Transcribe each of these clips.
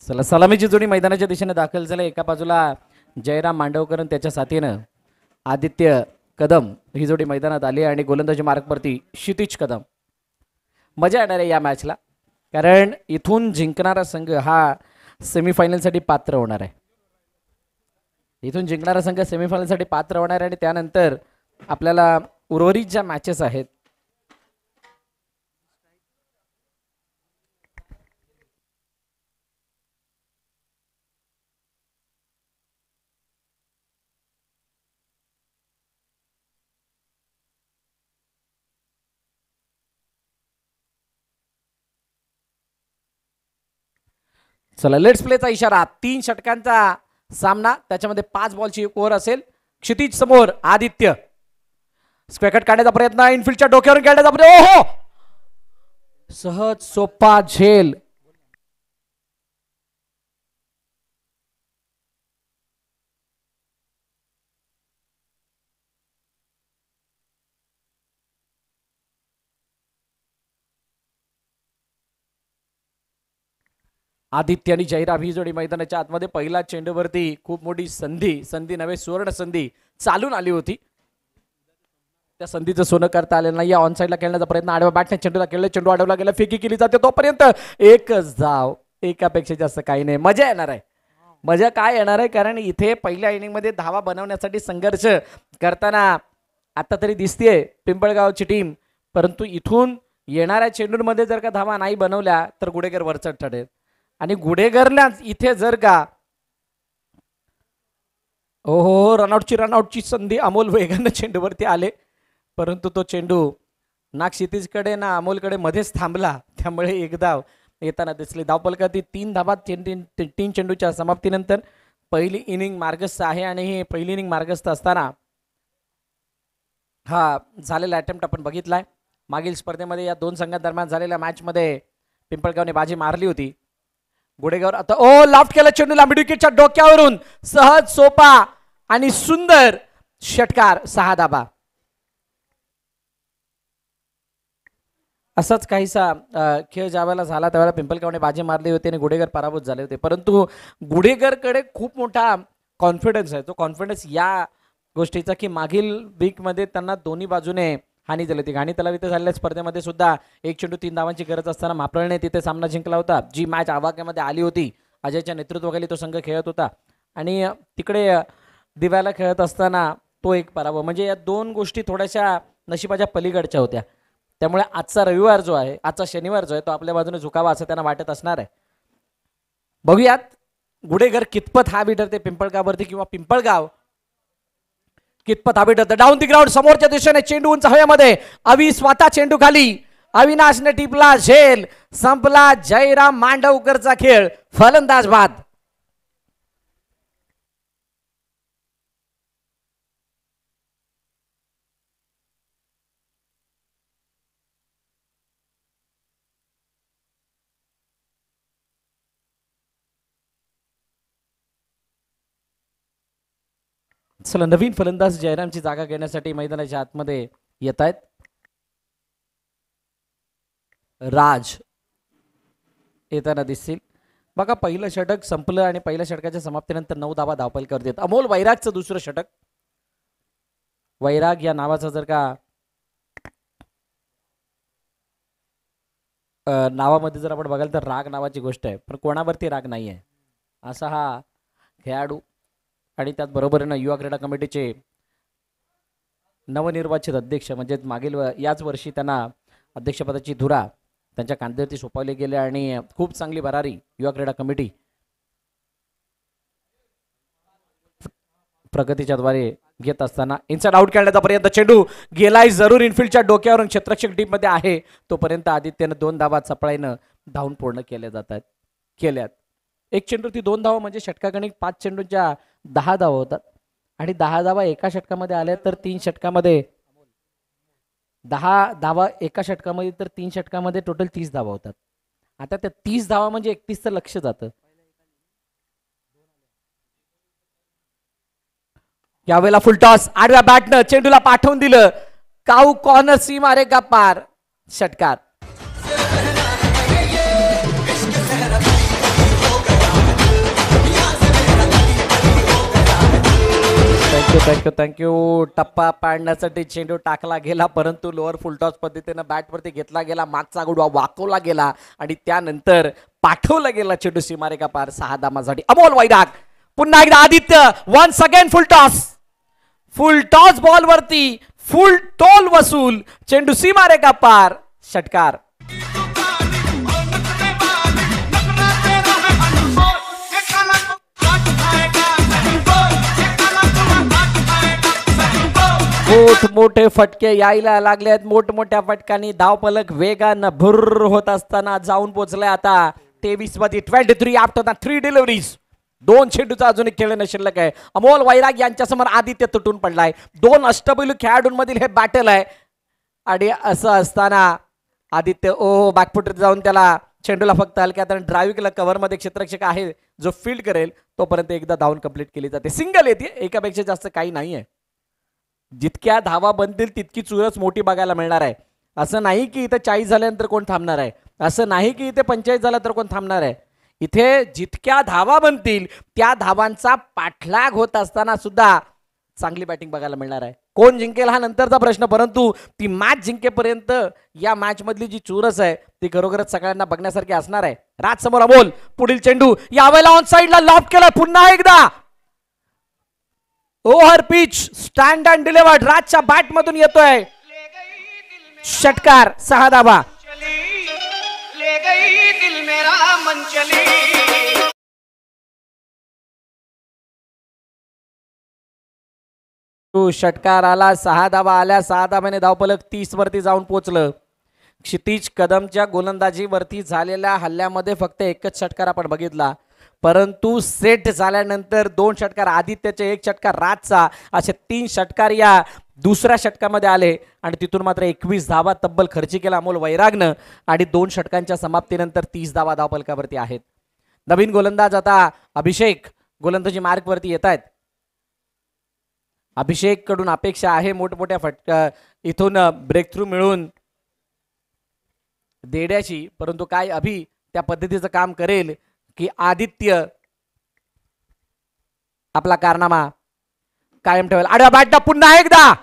चला सलामीची जोडी मैदानाच्या दिशेने दाखल झाले. एका बाजूला जयराम मांडवकर आणि त्याच्या साथीनं आदित्य कदम ही जोडी मैदानात आली आणि गोलंदाजी मार्गवरती क्षितिज कदम. मजा येणार आहे या मॅचला, कारण इथून जिंकणारा संघ हा सेमीफायनलसाठी पात्र होणार आहे. इथून जिंकणारा संघ सेमीफायनलसाठी पात्र होणार आहे आणि त्यानंतर आपल्याला उर्वरित ज्या मॅचेस आहेत चला लेट्स प्लेचा इशारा. 3 षटकांचा सामना, त्याच्यामध्ये 5 बॉलची एक ओव्हर असेल. क्षितिज समोर आदित्य स्क्वेअर काढण्याचा प्रयत्न, इनफिल्डच्या डोक्यावरून काढण्याचा प्रयत्न. ओहो, सहज सोपा झेल. आदित्य आणि जयराम ही जोडी मैदानाच्या आतमध्ये पहिला चेंडूवरती खूप मोठी संधी नव्हे सुवर्ण संधी चालून आली होती. त्या संधीचं सोनं करता आलेलं नाही. ऑन साईडला खेळण्याचा प्रयत्न, आडव्या बॅटने चेंडूला खेळले, चेंडू अडवला गेला, फेकी केली जाते, तोपर्यंत एकच धाव. एकापेक्षा जास्त काही नाही. मजा येणार आहे. मजा काय येणार आहे, कारण इथे पहिल्या इनिंगमध्ये धावा बनवण्यासाठी संघर्ष करताना आता तरी दिसतेय पिंपळगावची टीम, परंतु इथून येणाऱ्या चेंडूंमध्ये जर का धावा नाही बनवल्या तर गुडेगर वरचढ ठरेल. आणि गुडेगरला इथे जर का ओहो रनआउटची संधी, अमोल वेगाने चेंडूवरती आले, परंतु तो चेंडू ना क्षितिजकडे ना अमोलकडे मध्येच थांबला, त्यामुळे एक धाव येताना दिसली. धावफलकातील 3 धावा 3 चेंडूच्या समाप्तीनंतर पहिली इनिंग मार्गस्थ आहे. आणि ही पहिली इनिंग मार्गस्थ असताना हा झालेला अटेम्प्ट आपण बघितलाय. मागील स्पर्धेमध्ये या 2 संघांदरम्यान झालेल्या मॅचमध्ये पिंपळगावने बाजी मारली होती. गुडेगाव आता ओ लाफ्ट केला चेंडूला, मिड विकेटच्या डोक्यावरून सहज सोपा आणि सुंदर षटकार, 6 धाबा. असाच काहीसा खेळ ज्यावेळेला झाला त्यावेळेला पिंपळगावने बाजी मारली होती आणि गुडेगर पराभूत झाले होते. परंतु गुडेगरकडे खूप मोठा कॉन्फिडन्स आहे. तो कॉन्फिडन्स या गोष्टीचा की मागील वीकमध्ये त्यांना दोन्ही बाजूने हानी झाली होती. घाणी तलाव इथे झालेल्या स्पर्धेमध्ये सुद्धा 1 चेंडू 3 धावांची गरज असताना मापळने तिथे सामना जिंकला होता. जी मॅच आवाक्यामध्ये आली होती, अजयच्या नेतृत्वाखाली तो संघ खेळत होता आणि तिकडे दिव्याला खेळत असताना तो एक पराभव. म्हणजे या 2 गोष्टी थोड्याशा नशिबाच्या पलीकडच्या होत्या. त्यामुळे आजचा रविवार जो आहे, आजचा शनिवार जो आहे, तो आपल्या बाजूने झुकावा असं त्यांना वाटत असणार आहे. बघूयात गुडेगर कितपत हावी ठरते पिंपळगाववरती, किंवा पिंपळगाव कितपत हावी ठरते. डाऊन दी ग्राउंड समोरच्या दिशेने चेंडू उंच हवेमध्ये, अवि स्वतः चेंडू खाली, अविनाशने टिपला झेल, संपला जयराम मांडवकरचा खेळ. फलंदाज बाद. चला नवीन फलंदाज जयरामची जागा घेण्यासाठी मैदानाच्या आतमध्ये येत आहेत. राज येताना दिसतील. बघा पहिलं षटक संपलं आणि पहिल्या षटकाच्या समाप्तीनंतर 9 धावा धावफलकावर देत. अमोल वैरागचं दुसरं षटक. वैराग या नावाचा जर का नावामध्ये जर आपण बघाल तर राग नावाची गोष्ट आहे, पण कोणावरती राग नाही आहे असा हा खेळाडू. आणि त्याचबरोबरीनं युवा क्रीडा कमिटीचे नवनिर्वाचित अध्यक्ष, म्हणजे मागील याच वर्षी त्यांना अध्यक्षपदाची धुरा त्यांच्या कांद्यावरती सोपवली गेली आणि खूप चांगली भरारी युवा क्रीडा कमिटी प्रगतीच्या द्वारे घेत असताना इनसाइड आउट खेळण्याचा प्रयत्न, चेंडू गेलाय जरूर इनफिल्डच्या डोक्यावरून, क्षेत्ररक्षक टीम मध्ये आहे तोपर्यंत आदित्यनं 2 धावा चपळाईनं धावून पूर्ण केल्या जातात. केल्यात 1 चेंडूवरती 2 धावा म्हणजे षटकागणिक 5 चेंडूंच्या 10 धावा होतात. आणि 10 धावा एका षटकामध्ये आल्या तर 3 षटकामध्ये 10 धावा एका षटकामध्ये तर 3 षटकामध्ये टोटल 30 धावा होतात. आता त्या 30 धावा म्हणजे 31चं लक्ष जातं. यावेळेला फुलटॉस, आडव्या बॅटनं चेंडूला पाठवून दिलं, काऊ कॉर्नर सीमा रेखा पार, षटकार. थँक्यू. टप्पा पाडण्यासाठी चेंडू टाकला गेला, परंतु लोअर फुलटॉस पद्धतीनं बॅटवरती घेतला गेला, मागचा गुडवा वाकवला गेला आणि त्यानंतर पाठवला गेला चेंडू सीमारेखा पार 6 धावांसाठी. अमोल वैराग पुन्हा एकदा Aditya once again full toss ball वरती फुल टोल वसूल, चेंडू सीमारेखा पार, षटकार. मोठमोठे फटके यायला लागलेत. मोठमोठ्या फटकांनी धावफलक वेगानं भुर्र होत असताना जाऊन पोहोचलाय आता 23 मध्ये. 23 आफ्टर 3 डिलिव्हरीज. 2 चेंडूचा अजून एक खेळणं शिल्लक आहे. अमोल वैराग यांच्या समोर आदित्य तुटून पडलाय. 2 अष्टपैलू खेळाडूंमधील हे बॅटल आहे आणि असं असताना आदित्य बॅकफुट जाऊन त्याला चेंडूला फक्त हलक्यात ड्राईव्ह केला. कव्हरमध्ये क्षेत्ररक्षक आहे जो फील्ड करेल तोपर्यंत एकदा धावून कंप्लीट केली जाते. सिंगल येते, एकापेक्षा जास्त काही नाहीये. जितक्या धावा बनतील तितकी चुरस मोठी बघायला मिळणार आहे. असं नाही की इथे 40 झाल्यानंतर कोण थांबणार आहे, असं नाही की इथे 45 झाला तर कोण थांबणार आहे. इथे जितक्या धावा बनतील त्या धावांचा पाठलाग होत असताना सुद्धा चांगली बॅटिंग बघायला मिळणार आहे. कोण जिंकेल हा नंतरचा प्रश्न, परंतु ती मॅच जिंकेपर्यंत या मॅच मधली जी चुरस आहे ती खरोखरच सगळ्यांना बघण्यासारखी असणार आहे. राज समोर अमोल, पुढील चेंडू यावेळेला ऑन साइडला लॉब केला पुन्हा एकदा. Over pitch stand and delivered राजच्या बॅट मधून येतोय, षटकार. 6 धावा. षटकार आला, 6 धावा आल्या. 6 धाव्याने धावफलक 30 वरती जाऊन पोहोचलं. क्षितिज कदमच्या गोलंदाजीवरती झालेल्या हल्ल्यामध्ये फक्त एकच षटकार आपण बघितला, परंतु सेट झाल्यानंतर 2 षटकार आदित्यचे, 1 षटकार राजचा, असे 3 षटकार या दुसऱ्या षटकामध्ये आले आणि तिथून मात्र 21 धावा तब्बल खर्ची केला अमोल वैरागनं आणि 2 षटकांच्या समाप्तीनंतर 30 धावा धावफलकावरती आहेत. नवीन गोलंदाज आता अभिषेक गोलंदाजी मार्कवरती येत आहेत. अभिषेक कडून अपेक्षा आहे मोठमोठ्या फटका इथून ब्रेक थ्रू मिळून देण्याची, परंतु काय अभि त्या पद्धतीचं काम करेल की आदित्य आपला कारनामा कायम ठेवेल. आडव्या बॅटला पुन्हा एकदा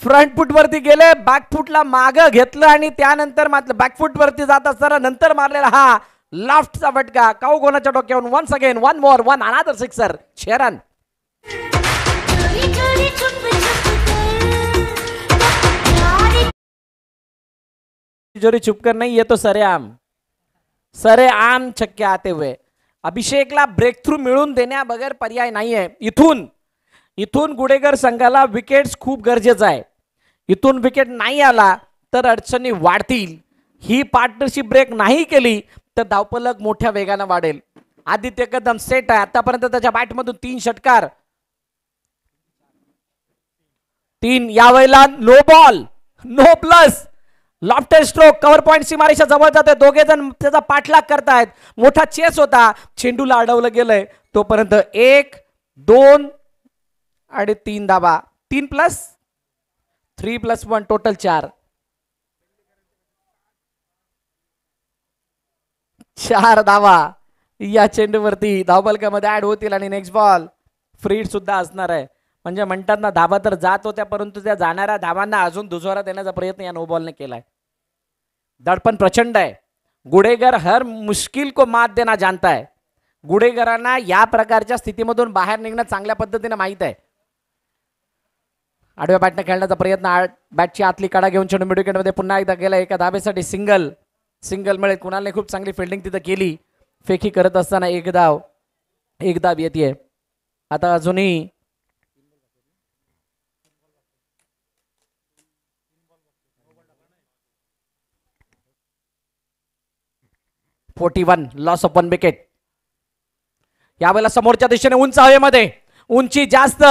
फ्रंट फुट वरती गेले, बॅकफुटला माग घेतलं आणि त्यानंतर मात्र बॅकफुट वरती जात असताना नंतर मारलेला हा लाफ्टचा फटका काऊ गोनाच्या डोक्यावरून. Once again one more one another sixer. 6 run. जोरी चुपकर नहीं, ये तो सरेआम छक्के आते हुए. अभिषेकला ब्रेक थ्रू मिळून देण्या बगैर पर्याय नाहीये. इथून गुडेगर संघाला विकेट्स खूप गरजेचं आहे. इथून विकेट नाही आला तर अडचणी वाढतील. ही पार्टनरशिप ब्रेक नाही केली तर धावफलक मोठ्या वेगाने वाढेल. आदित्य कदम सेट आहे आतापर्यंत, त्याच्या बॅटमधून 3 षटकार, 3. यावेळेला no ball no plus. Lofted stroke, cover point सीमारेषा जवळ जाते. दोघे जण त्याचा पाठलाग करतायत. मोठा चेस होता, चेंडूला अडवलं गेलंय. तोपर्यंत 1, 2 आणि 3 धावा. 3 + 1 टोटल 4. 4 धावा या चेंडूवरती धावफलकामध्ये ऍड होतील आणि नेक्स्ट बॉल फ्री सुद्धा असणार आहे. म्हणजे म्हणतात ना, धावा तर जात होत्या परंतु त्या जाणाऱ्या धावांना अजून दुजोरा देण्याचा प्रयत्न या नो बॉलने केलाय. दडपण प्रचंड आहे. गुडेगर हर मुश्किल को मात देना जानता है. गुडेगरांना या प्रकारच्या स्थितीमधून बाहेर निघणं चांगल्या पद्धतीने माहित आहे. आडव्या बॅटने खेळण्याचा प्रयत्न, बॅटची आतली कडा घेऊन चेंडू मिड विकेटमध्ये पुन्हा एकदा गेला. एका धाबेसाठी सिंगल मिळेल. कुणालने खूप चांगली फिल्डिंग तिथं केली. फेकी करत असताना एक धाव येते. आता अजूनही 41 लॉस ऑफ 1 विकेट. यावेळेला समोरच्या दिशेने उंच हवेमध्ये, उंची जास्त,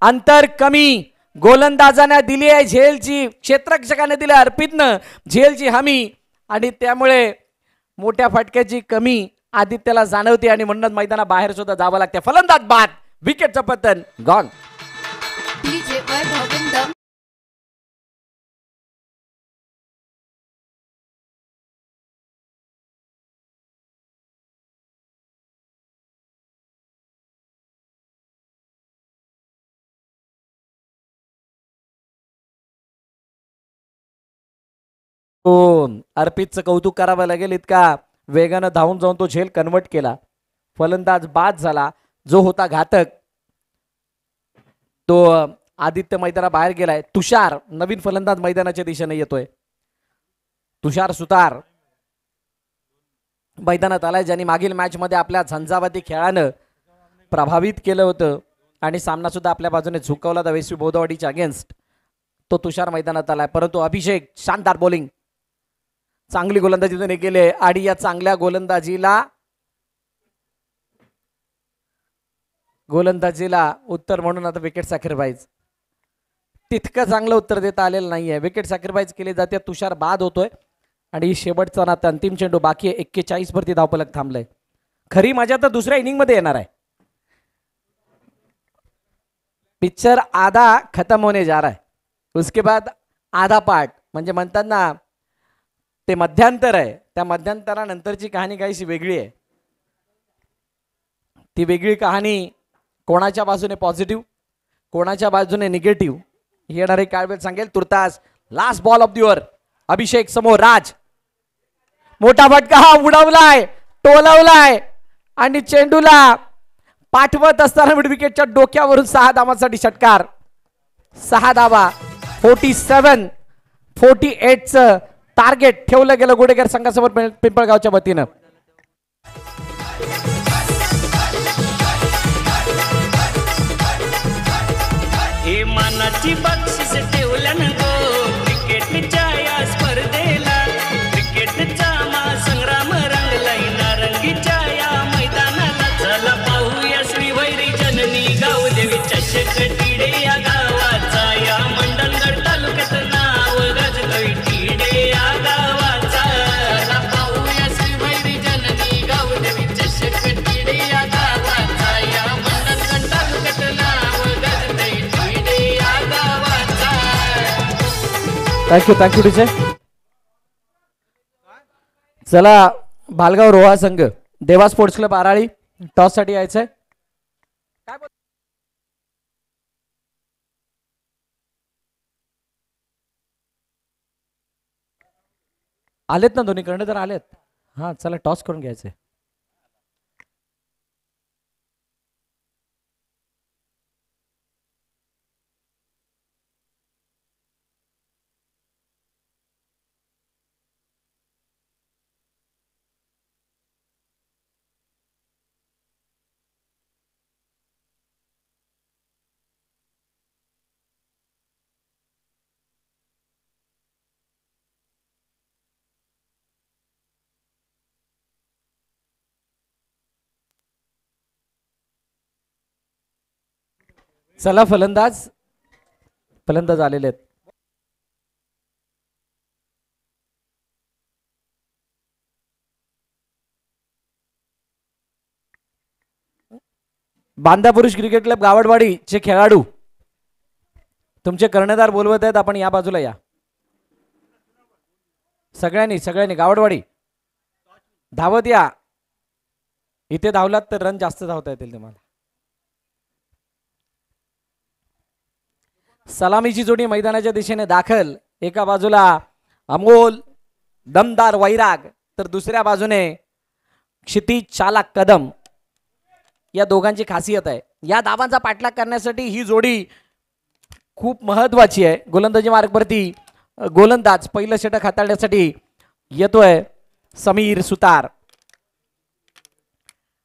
अंतर कमी. गोलंदाजाने दिली आहे झेलची, क्षेत्ररक्षकाने दिली अर्पितनं झेलची हमी आणि त्यामुळे मोठ्या फटक्याची कमी आदित्यला जाणवते आणि म्हणून मैदानाबाहेर सुद्धा जावं लागते. फलंदाज बाद, विकेटचं पतन, गॉन. अर्पितचं कौतुक करावं लागेल, इतका वेगानं धावून जाऊन तो झेल कन्वर्ट केला. फलंदाज बाद झाला, जो होता घातक तो आदित्य मैदाना बाहेर गेलाय. तुषार नवीन फलंदाज मैदानाच्या दिशेने येतोय. तुषार सुतार मैदानात आलाय, ज्यांनी मागील मॅच मध्ये आपल्या झंझावाती खेळानं प्रभावित केलं होतं आणि सामना सुद्धा आपल्या बाजूने झुकवला होता वेस्वी बोदवाडीच्या अगेन्स्ट. तो तुषार मैदानात आलाय. परंतु अभिषेक शानदार बॉलिंग, चांगली गोलंदाजी त्याने केली आणि या चांगल्या गोलंदाजीला उत्तर म्हणून आता विकेट सॅक्रिफाईस. तितकं चांगलं उत्तर देता आलेलं नाहीये. विकेट सॅक्रिफाईस केली जाते. तुषार बाद होतोय आणि शेवटचा नाता अंतिम चेंडू बाकी आहे. 41 वरती धावफलक थांबलंय. खरी मजा तर दुसऱ्या इनिंग मध्ये येणार आहे. पिक्चर आधा खत्म होने जा रहा है, उसके बाद आधा पार्ट म्हणजे म्हणतात ना ते मध्यांतर आहे. त्या मध्यांतरानंतरची कहाणी काहीशी वेगळी आहे. ती वेगळी कहाणी कोणाच्या बाजूने पॉझिटिव्ह, कोणाच्या बाजूने निगेटिव्ह येणारे काय वेळ सांगेल. तुर्तास last ball of the over. Abhishek समोर राज, मोठा फटका हा उडवलाय, टोलवलाय आणि चेंडूला पाठवत असताना मिड विकेटच्या डोक्यावरून 6 धावांसाठी षटकार. 6 धावा. 47-48चं टार्गेट ठेवलं गेलं गुडेकर संघासमोर पिंपळगावच्या वतीनं. हे मानाची बक्षीस ठेवल्यानं क्रिकेटच्या या स्पर्धेला, क्रिकेटचा महासंग्राम रंगलाय नारंगीच्या या मैदानाला. चला पाहूया श्रीवैरी जननी गावदेवी चषक टिडे या गावाचा, या मंडणगड तालुक्यात नाव गाजतोय टिडे या गावाचा. चला पाहूया श्रीवैरी जननी गावदेवी चषक टिडे या गावाचा, या मंडणगड तालुक्यात नाव गाजतोय टिडे या गावाचा. Thank you teacher. चला भालगाव रोहा संघ देवा स्पोर्ट्स क्लब आराळी टॉस साठी यायचंय. आलेत ना दोन्ही कर्णधार आलेत. हा चला टॉस करून घ्यायचंय. चला फलंदाज आलेले आहेत. बांधा पुरुष क्रिकेट क्लब गावडवाडीचे खेळाडू तुमचे कर्णधार बोलवत आहेत. आपण या बाजूला या. सगळ्यांनी गावडवाडी धावत या. इथे धावलात तर रन जास्त धावता येतील तुम्हाला. सलामीची जोडी मैदानाच्या दिशेने दाखल. एका बाजूला अमोल दमदार वैराग तर दुसऱ्या बाजूने क्षितिज चालक कदम. या दोघांची खासियत आहे. या धावांचा पाठलाग करण्यासाठी ही जोडी खूप महत्वाची आहे. गोलंदाजी मार्गवरती गोलंदाज पहिलं षटक हाताळण्यासाठी येतोय समीर सुतार.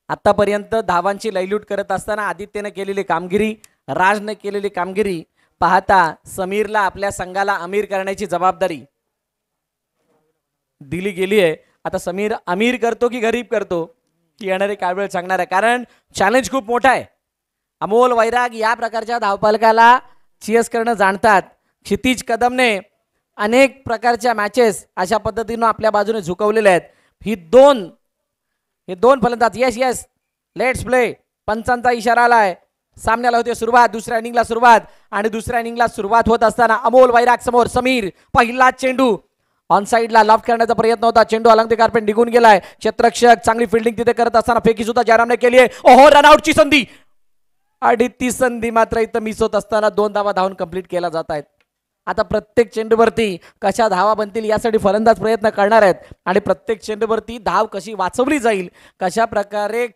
आतापर्यंत धावांची लयलूट करत असताना आदित्यने केलेली कामगिरी, राजने केलेली कामगिरी पाहता समीरला आपल्या संघाला अमीर करण्याची जबाबदारी दिली गेली आहे. आता समीर अमीर करतो की गरीब करतो की येणारे काय वेळ सांगणार आहे, कारण चॅलेंज खूप मोठा आहे. अमोल वैराग या प्रकारच्या धावफलकाला चीअर्स करणं जाणतात. क्षितिज कदमने अनेक प्रकारच्या मॅचेस अशा पद्धतीने आपल्या बाजूने झुकवलेल्या आहेत. हे दोन फलंदाज येस लेट्स प्ले. पंचांचा इशारा आलाय. सामन्याला होते सुरुवात. दुसऱ्या इनिंगला सुरुवात आणि दुसऱ्या इनिंगला सुरुवात होत असताना अमोल वैराग समोर समीर. पहिला चेंडू ऑन साइडला लॉफ्ट करण्याचा प्रयत्न होता. चेंडू अलंग द कार्पेट निघून गेलाय. क्षेत्ररक्षक चांगली फिल्डिंग तिथे करत असताना फेकी सुद्धा जयरामने केली आहे. ओहो रनआउटची संधी आणि ती संधी मात्र इथं मिस होत असताना 2 धावा धावून कंप्लीट केला जात आहेत. आता प्रत्येक चेंडूवरती कशा धावा बनतील यासाठी फलंदाज प्रयत्न करणार आहेत आणि प्रत्येक चेंडूवरती धाव कशी वाचवली जाईल, कशा प्रकारे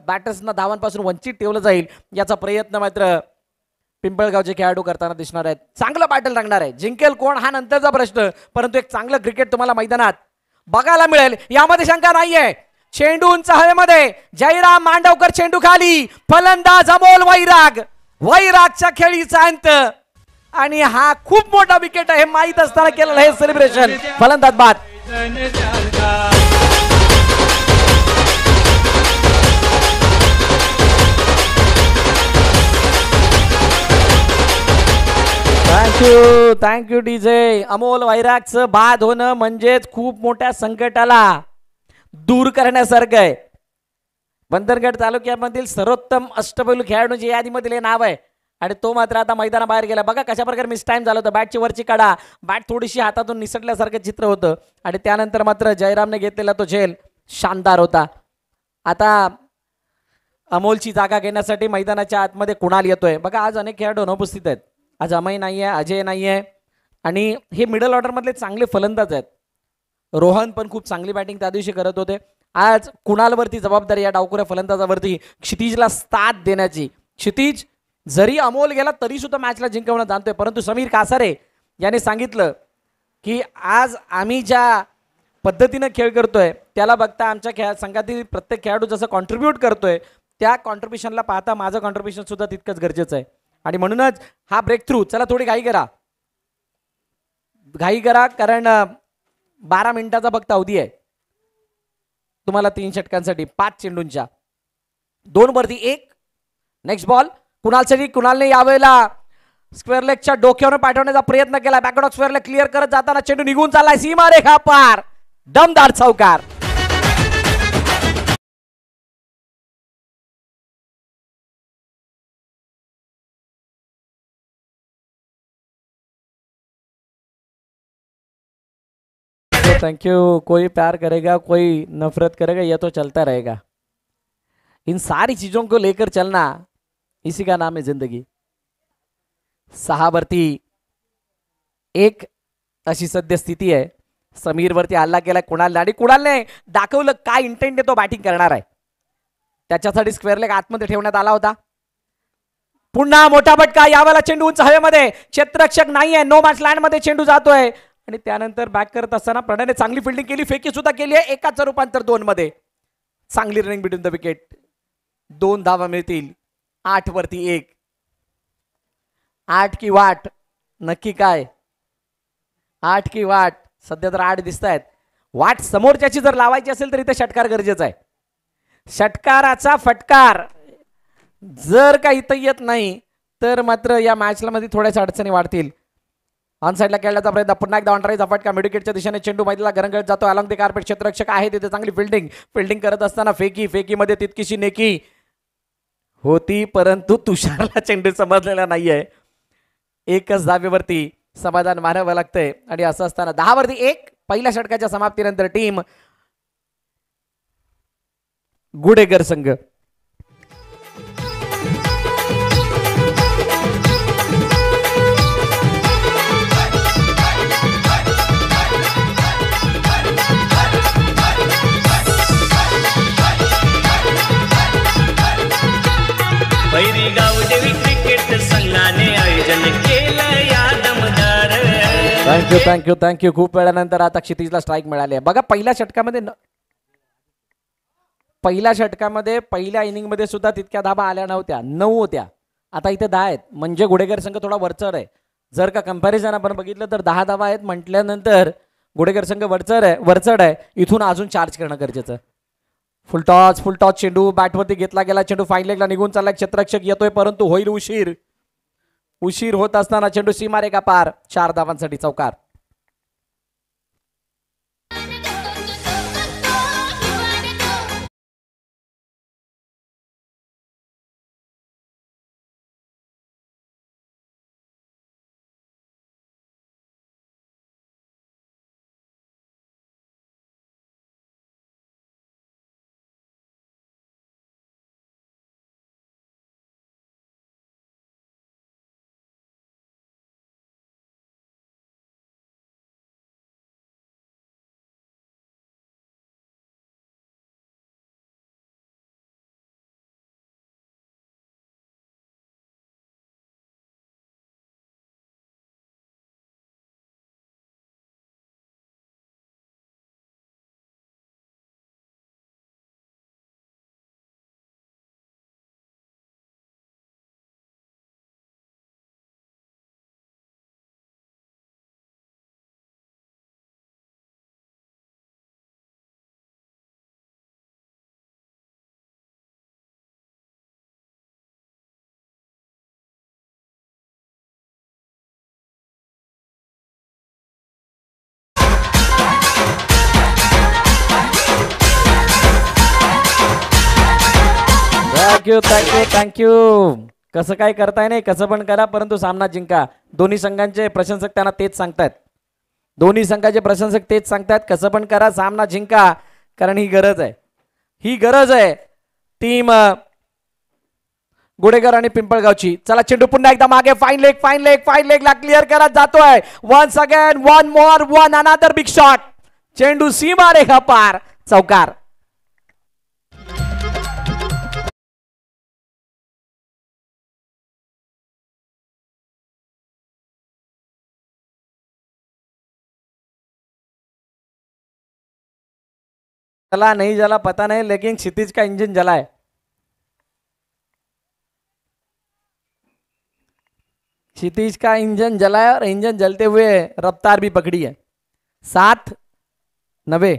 बॅटर्सना धावांपासून वंचित ठेवलं जाईल याचा प्रयत्न मात्र पिंपळगावचे खेळाडू करताना दिसणार आहेत. चांगलं बॅटल रंगणार आहे. जिंकेल कोण हा नंतरचा प्रश्न, परंतु एक चांगलं क्रिकेट तुम्हाला मैदानात बघायला मिळेल यामध्ये शंका नाहीये. चेंडू उंच हवेमध्ये, जयराम मांडवकर चेंडू खाली, फलंदाज अमोल वैराग, वैरागच्या खेळीचा अंत आणि हा खूप मोठा विकेट आहे. माहीत असताना केलेलं हे सेलिब्रेशन. फलंदाज बाद. Thank you DJ. अमोल वैरागचं बाद होणं म्हणजेच खूप मोठ्या संकटाला दूर करण्यासारखं आहे. बंदरगड तालुक्यामधील सर्वोत्तम अष्टपैलू खेळाडूंच्या यादीमधील हे नाव आहे आणि तो मात्र आता मैदानाबाहेर गेला. बघा कशा प्रकारे मिस टाइम झालं होतं. बॅटची वरची कडा, बॅट थोडीशी हातातून निसटल्यासारखं चित्र होतं आणि त्यानंतर मात्र जयरामने घेतलेला तो झेल शानदार होता. आता अमोलची जागा घेण्यासाठी मैदानाच्या आतमध्ये कुणाल येतोय. बघा आज अनेक खेळाडू अनुपस्थित आहेत. आज अमय नाही आहे, अजय नाही आहे आणि हे मिडल ऑर्डरमधले चांगले फलंदाज आहेत. रोहन पण खूप चांगली बॅटिंग त्या दिवशी करत होते. आज कुणालवरती जबाबदारी या डावकुऱ्या फलंदाजावरती क्षितिजला साथ देण्याची. क्षितिज जरी अमोल गेला तरी सुद्धा मॅचला जिंकवणं जाणतोय, परंतु समीर कासारे याने सांगितलं की आज आम्ही ज्या पद्धतीनं खेळ करतोय त्याला बघता आमच्या संघातील प्रत्येक खेळाडू जसं कॉन्ट्रीब्यूट करतोय त्या कॉन्ट्रीब्युशनला पाहता माझं कॉन्ट्रीब्युशन सुद्धा तितकंच गरजेचं आहे आणि म्हणूनच हा ब्रेक थ्रू. चला थोडी घाई करा कारण 12 मिनिटाचा फक्त अवधी आहे तुम्हाला 3 षटकांसाठी 5 चेंडूंच्या. 2 वरती 1. Next ball कुणालसाठी. कुणालने यावेळेला स्क्वेअर लेगच्या डोक्यावर पाठवण्याचा प्रयत्न केला. बॅकवर्ड स्क्वेअर लेग क्लिअर करत जाताना चेंडू निघून चाललाय सीमा रेखा पार. दमदार चौकार. Thank you. कोई प्यार करेगा, कोई नफरत करेगा, ये तो चलता रहेगा. इन सारी चीजों को लेकर चलना इसी का नाम है जिंदगी. 6 वरती 1 अशी सद्य स्थिती आहे. समीर वरती हल्ला केला कुणालने आणि कुणालने दाखवलं काय इंटेंट तो बॅटिंग करणार आहे. त्याच्यासाठी स्क्वेअर लेग आतमध्ये ठेवण्यात आला होता. पुन्हा मोठा फटका. यावेळेला चेंडू उंच हवेमध्ये, क्षेत्ररक्षक नाहीये, नो मॅच लँड मध्ये चेंडू जातोय आणि त्यानंतर बॅक करत असताना प्रणयने चांगली फिल्डिंग केली. फेकी सुद्धा केली आहे. एकाचं रूपांतर 2 मध्ये. चांगली रनिंग बिटवीन द विकेट. 2 धावा मिळतील. 8 वरती 1. 8 की वाट नक्की काय. 8 की वाट. सध्या तर 8 दिसत आहेत. वाट समोरच्याची जर लावायची असेल तर इथे षटकार गरजेचा आहे. षटकाराचा फटकार जर का इथं येत नाही तर मात्र या मॅचला मध्ये थोड्याशा अडचणी वाढतील. ऑन साइडला खेळण्याचा प्रयत्न. पुन्हा एकदा ऑनराईज फटका. मिडविकेटच्या दिशेने चेंडू मैदानाला गरंगळत जातो. Along the carpet. क्षेत्ररक्षक आहे तिथे. चांगली फिल्डिंग करत असताना फेकीमध्ये तितकीशी नेकी होती परंतु तुषारला चेंडू समजलेला नाहीये. एकच धावेवरती समाधान मानावं लागतंय आणि असं असताना 10 वरती 1 पहिल्या षटकाच्या समाप्तीनंतर टीम गुडेगर संघ. वैरी गावदेवी क्रिकेट संघाने आयोजन केलं या दमदार. थँक्यू. खूप वेळानंतर आता क्षितिजला स्ट्राईक मिळाली. बघा पहिल्या षटकामध्ये पहिल्या इनिंग मध्ये सुद्धा तितक्या धाबा आल्या नव्हत्या. 9 होत्या. आता इथे 10 आहेत म्हणजे गुडेगर संघ थोडा वरचढ आहे. जर का कंपॅरिझन आपण बघितलं तर 10 धाबा आहेत म्हटल्यानंतर गुडेगर संघ वरचढ आहे. इथून अजून चार्ज करणं गरजेचं. फुल टॉस चेंडू बॅटवरती घेतला गेला. चेंडू फाईन लेगला निघून चाललाय. क्षेत्ररक्षक येतोय परंतु होईल उशीर होत असताना चेंडू सीमारेखा पार. 4 धावांसाठी चौकार. Thank you thank you thank you. कसं काय करताय नाही, कसं पण करा, परंतु सामना जिंका. दोन्ही संघांचे प्रशंसक त्यांना तेच सांगतात. दोन्ही संघाचे प्रशंसक तेच सांगतात, कसं पण करा, सामना जिंका. कारण ही गरज आहे, ही गरज आहे टीम गुडेगर आणि पिंपळगावची. चला चेंडू पुन्हा एकदा मागे. Fine leg fine leg fine leg ला क्लिअर करत जातोय. Once again one more one another big shot. चेंडू सीमा रेखा पार, चौकार. चला नहीं जला पता नहीं, लेकिन क्षितिज का इंजन जला है. क्षितिज का इंजन जला है और इंजन जलते हुए रफ्तार भी पकड़ी है. 7-9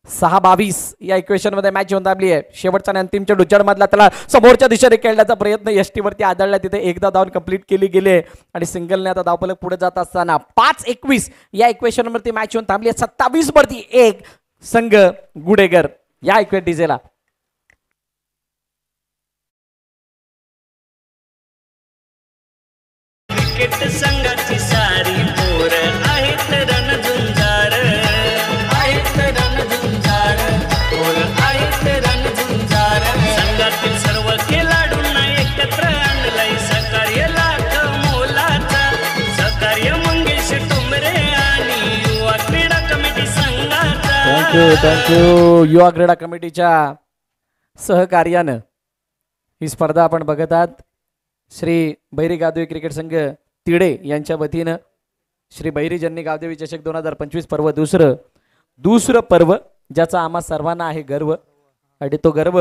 6-22 या इक्वेशन मध्ये मॅच होऊन दाबली आहे. शेवटचा आणि अंतिम चेंडू जड मधला त्याला समोरच्या दिशेने खेळण्याचा प्रयत्न यष्टी वरती आदळला. तिथे एकदा धाव कंप्लीट केली गेले आणि सिंगलने आता धावफलक पुढे जात असताना 5-21 या इक्वेशन वरती मॅच होऊन थांबली आहे. 27 वरती 1 संघ गुडेगर या इक्वेट डिझेला. क्रिकेट संघाची सारी पोर आहेत रणझुंजार, आहेत रणझुंजार, पोर आहेत रणझुंजार. संघातील सर्व खेळाडूंना एकत्र आणलंय सहकार्य लाख मोलाचा. सहकार्य मंगेश टोमरे आणि युवा क्रीडा कमिटी संघाचा. Thank you thank you. युवा क्रीडा कमिटीच्या सहकार्यानं ही स्पर्धा आपण बघत आहात. श्री भैरी गावदेवी क्रिकेट संघ तिडे यांच्या वतीनं श्री भैरी जन्नी गावदेवी चषक 2025 पर्व दुसरं पर्व, ज्याचा आम्हा सर्वांना आहे गर्व. आणि तो गर्व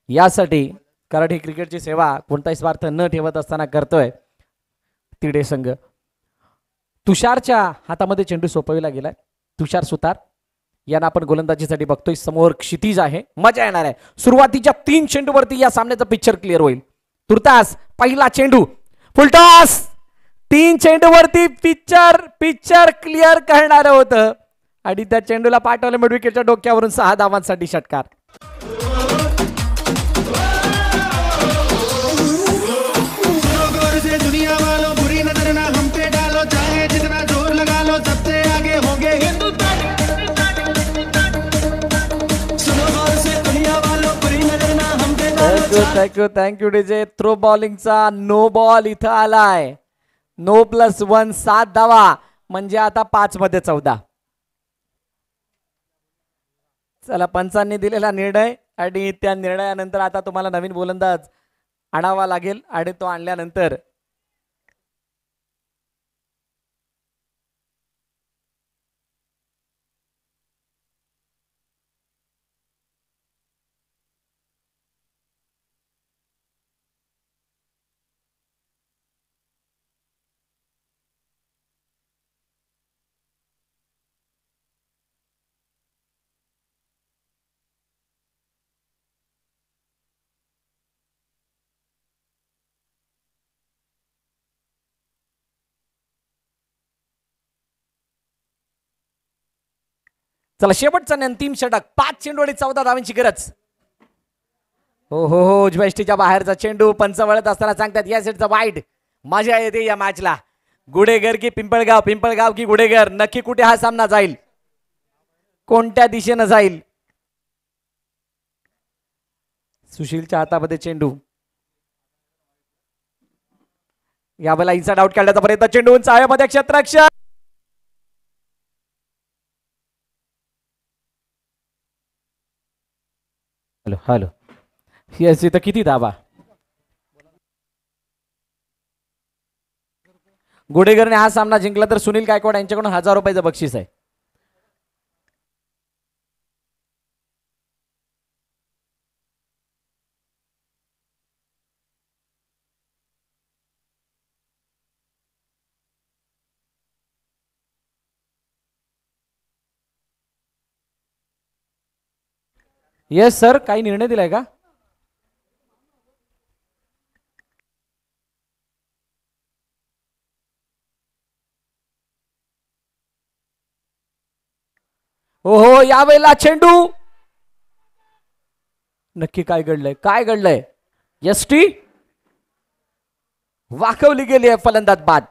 यासाठी कारण ही क्रिकेटची सेवा कोणताही स्वार्थ न ठेवत असताना करतोय तिडे संघ. तुषारच्या हातामध्ये चेंडू सोपविला गेलाय. तुषार सुतार यांना आपण गोलंदाजीसाठी बघतोय. समोर क्षितिज आहे, मजा येणार आहे. सुरुवातीच्या 3 चेंडूवरती या सामन्याचं पिक्चर क्लिअर होईल. तुर्तास पहिला चेंडू फुलटॉस. 3 चेंडूवरती पिक्चर क्लिअर करणार होतं आणि त्या चेंडूला पाठवलं मिड विकेटच्या डोक्यावरून 6 धावांसाठी षटकार. Thank you thank you DJ. थ्रो बॉलिंगचा नो बॉल इथं आलाय. 9+1 7 धावा म्हणजे आता 5 मध्ये 14. चला पंचांनी दिलेला निर्णय आणि त्या निर्णयानंतर आता तुम्हाला नवीन गोलंदाज आणावा लागेल आणि तो आणल्यानंतर चला शेवटचा अंतिम षटक. 5 चेंडू आणि 14 धावांची गरज. हो हो हो उजव्या यष्टीच्या बाहेरचा चेंडू. पंच वळत असताना सांगतात या सेटचा वाईड. मजा येते या मॅचला. गुडेगर की पिंपळगाव, पिंपळगाव की गुडेगर, नक्की कुठे हा सामना जाईल, कोणत्या दिशेनं जाईल. सुशीलच्या हातामध्ये चेंडू. यावेळेला इनसाइड आउट काढण्याचा प्रयत्न. चेंडू उंचाव्यामध्ये क्षेत्ररक्षण. Hello hello yes. इथं किती धावा. गुडेगरने हा सामना जिंकला तर सुनील गायकवाड यांच्याकडून 1000 रुपयाचं बक्षीस आहे. येस सर, काही निर्णय दिलाय का. हो हो यावेळेला चेंडू नक्की काय घडलंय, काय घडलंय? यष्टी वाकवली गेली आहे फलंदाज बाद.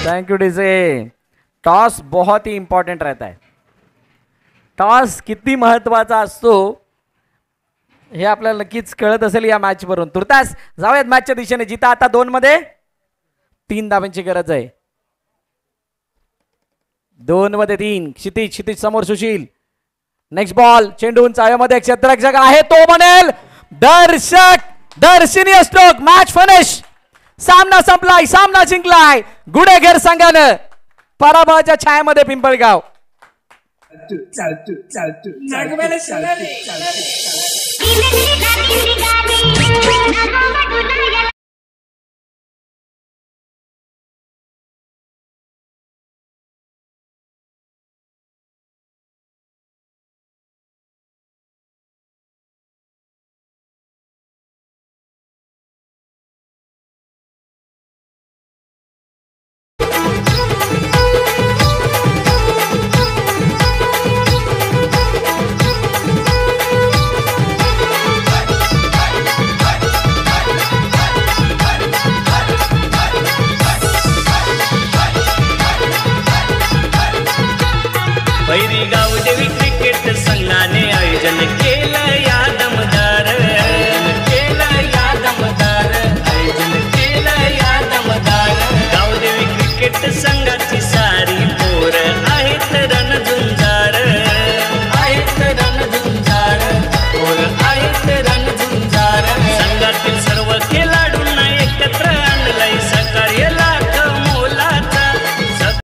Thank you DJ. टॉस बहुत ही इंपॉर्टेंट रहता है. टॉस किती महत्वाचा असतो हे आपल्याला नक्कीच कळत असेल या मॅच वरून. तुर्तास जाऊयात मॅचच्या दिशेने. जिता आता 2 मध्ये 3 धावांची गरज आहे. 2 मध्ये 3. क्षितिज समोर सुशील. नेक्स्ट बॉल चेंडू उंचाव्यामध्ये क्षेत्ररक्षक आहे तो बनेल दर्शनीय स्ट्रोक. Match finish. सामना संपलाय, सामना जिंकलाय गुडेघर संघानं पराभवाच्या छायेमध्ये पिंपळगाव. चालतो